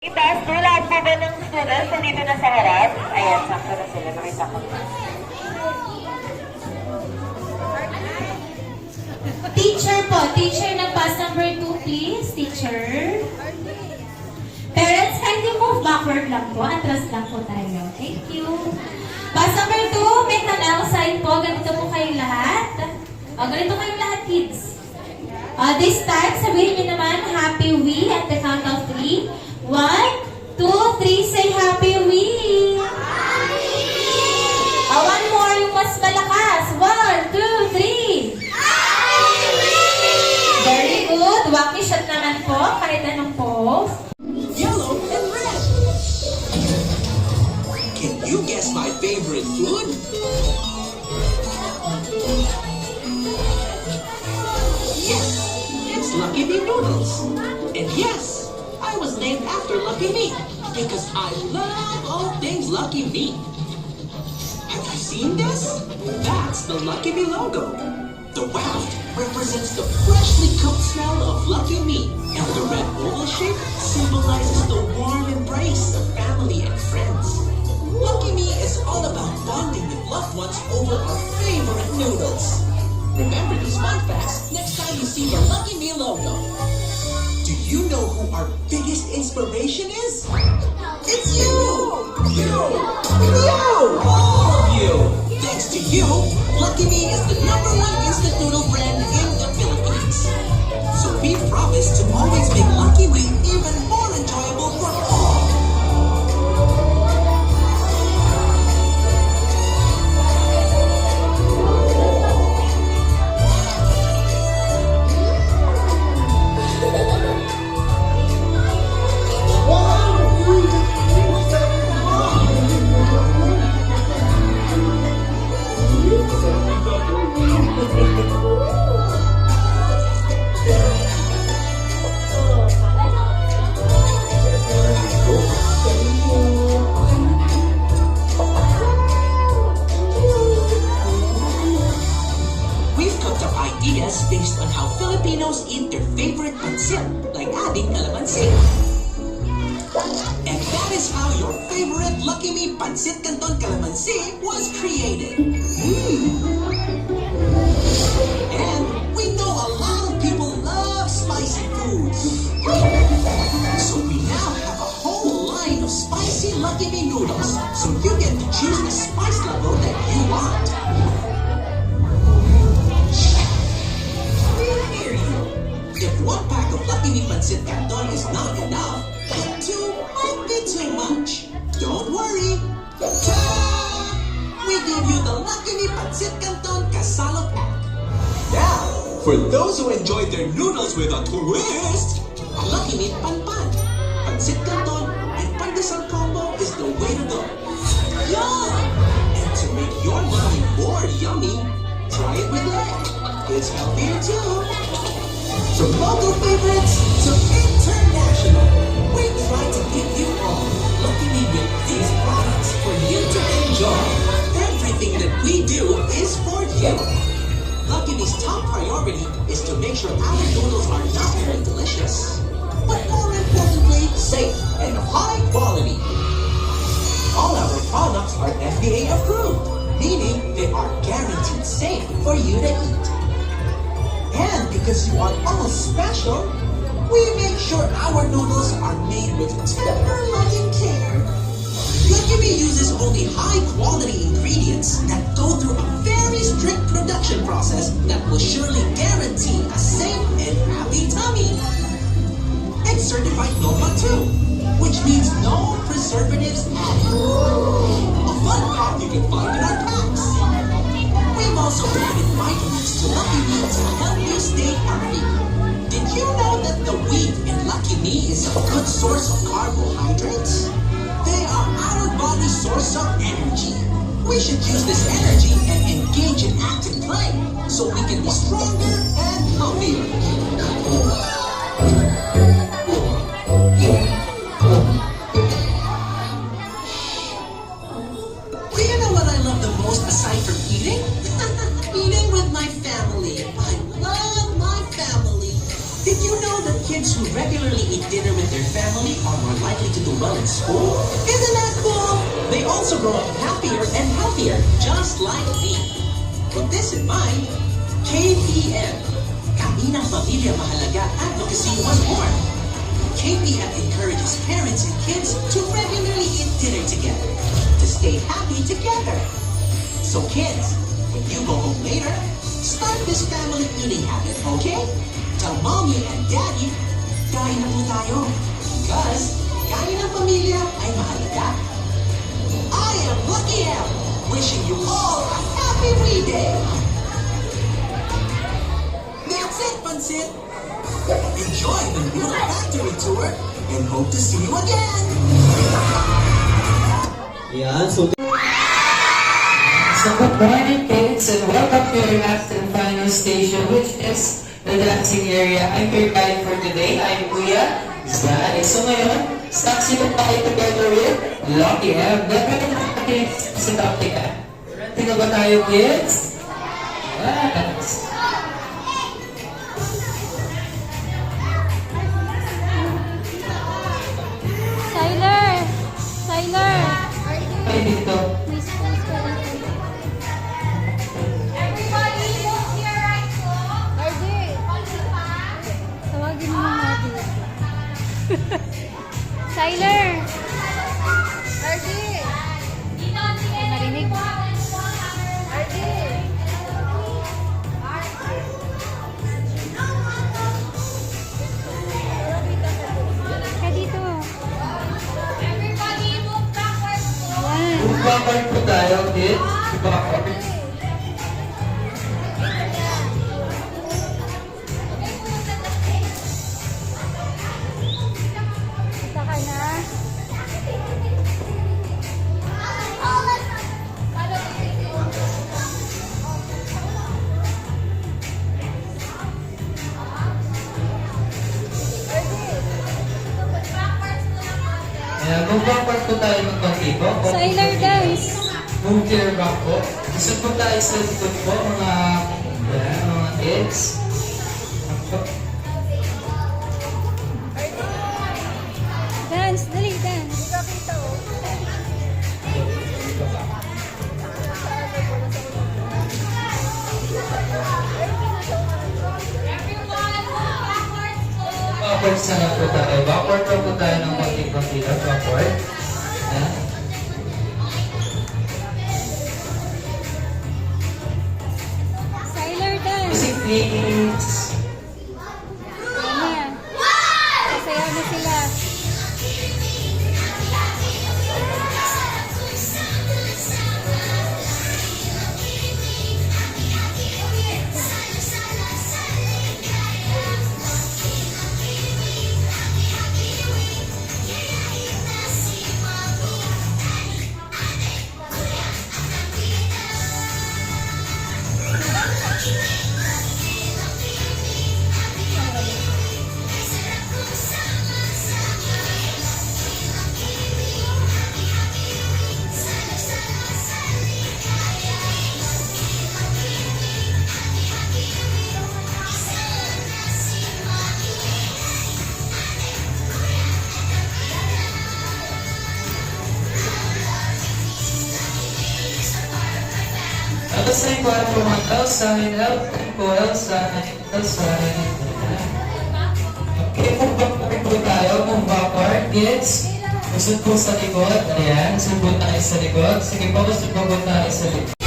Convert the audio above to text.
Itaas po lahat po ba ng students nandito na sa harap? Ayan, sakto na sila. Nakita ko. Teacher po. Teacher ng pass number 2, please. Teacher. Parents, kindly move backward lang po. Atras lang po tayo. Thank you. Pass number 2, may canal sign po. Ganito po kayong lahat. Ganito kayong lahat, kids. This time, sabihin niyo naman, Happy We at the count of 3. 1, 2, 3, say Happy We! One more, yung mas malakas. 1, 2, 3! Happy We! Very good. Wacky shot naman po, kahit anong pose. Yellow and red. Can you guess my favorite food? Yes, it's Lucky Me noodles. And yes, I was named after Lucky Me because I love all things Lucky Me. Have you seen this? That's the Lucky Me logo. The waft represents the freshly cooked smell of Lucky Me, and the red oval shape symbolizes the warm embrace of family and friends. Lucky Me is all about bonding with loved ones over our favorite noodles. Remember these fun facts next time you see the Lucky Me logo. Do you know who our biggest inspiration is? It's you! You! All of you! Thanks to you, Lucky Me is the #1 instant noodle brand in the Philippines. So we promise to always make Lucky Me even more enjoyable for all. Ideas based on how Filipinos eat their favorite pancit, like adding calamansi. And that is how your favorite Lucky Me Pancit Canton Calamansi was created. And we know a lot of people love spicy foods. So we now have a whole line of spicy Lucky Me noodles, so you get to choose the spice level that you want. If one pack of Lucky Me Pancit Canton is not enough, then 2 might be too much. Don't worry. Ta-da! We give you the Lucky Me Pancit Canton Kasalo pack. Now, for those who enjoy their noodles with a twist, Lucky Me Panpan, Pancit Canton, and Pandesal combo is the way to go. Yum! And to make your mommy more yummy, try it with egg. It's healthier too. From local favorites to international, we try to give you all Lucky Me with these products for you to enjoy. Everything that we do is for you. Lucky Me's top priority is to make sure our noodles are not only delicious, but more importantly, safe and of high quality. All our products are FDA approved, meaning they are guaranteed safe for you to eat. And because you are all special, we make sure our noodles are made with tender loving care. Lucky Me uses only high-quality ingredients that go through a very strict production process that will surely guarantee a safe and happy tummy. It's certified NOPA too, which means no preservatives added. A fun fact you can find in our packs. We've also added vitamins to Lucky Me to help you stay healthy. Did you know that the wheat in Lucky Me is a good source of carbohydrates? They are our body's source of energy. We should use this energy and engage in active play so we can be stronger and healthier. Do you know what I love the most aside from eating? Eating with my family. I love my family. Did you know that kids who regularly eat dinner with their family are more likely to well in school? Isn't that cool? They also grow up happier and healthier, just like me. With this in mind, KPM, Kaminang Pamilya Mahalaga Advocacy was born. KPM encourages parents and kids to regularly eat dinner together, to stay happy together. So kids, when you go home later, start this family eating habit, okay? Tell mommy and daddy, kain na po tayo. Because, kain ng pamilya ay mahalaga. I am Lucky M, wishing you all a happy weekday. That's it, Pansit. Enjoy the Noodle Factory tour and hope to see you again. Yan, so good morning, kids, and welcome to your last and final station, which is the dancing area. I'm your guide for today. I'm Kuya Zay. So ngayon, stop sila tayo together with Lucky M. Gagawin natin sa topic. Ready na ba tayo, kids? Yes. Tyler! Ay, dito. May space ka dito. Everybody, move to your right po. Hardy! Tawagin mo na Hardy. Tyler! Hardy! Dito, sige. Narinig. Hardy! Ka dito. Everybody, move backwards po. Yan. Kung backward po tayo, kids. Backward. Kita ka na. Ayan, kung backward po tayo ng konti po. Tyler, dance. Move to your back po. Gusto po tayo sa likod po, mga kids. Dance, dali, dance. Everyone, move backwards po. Backward sana po tayo. Backward po tayo ng konti-konti. Backward. Ayan. Tyler, dance. Music please. Yan na. Sasayaw na sila. Tapos ay 4 Elsa and Elsa and Elsa. Okay, kung backward po tayo, kung backward, kids. Usod po sa likod. Ayan, usod po tayo sa likod. Sige po, usod po tayo sa likod.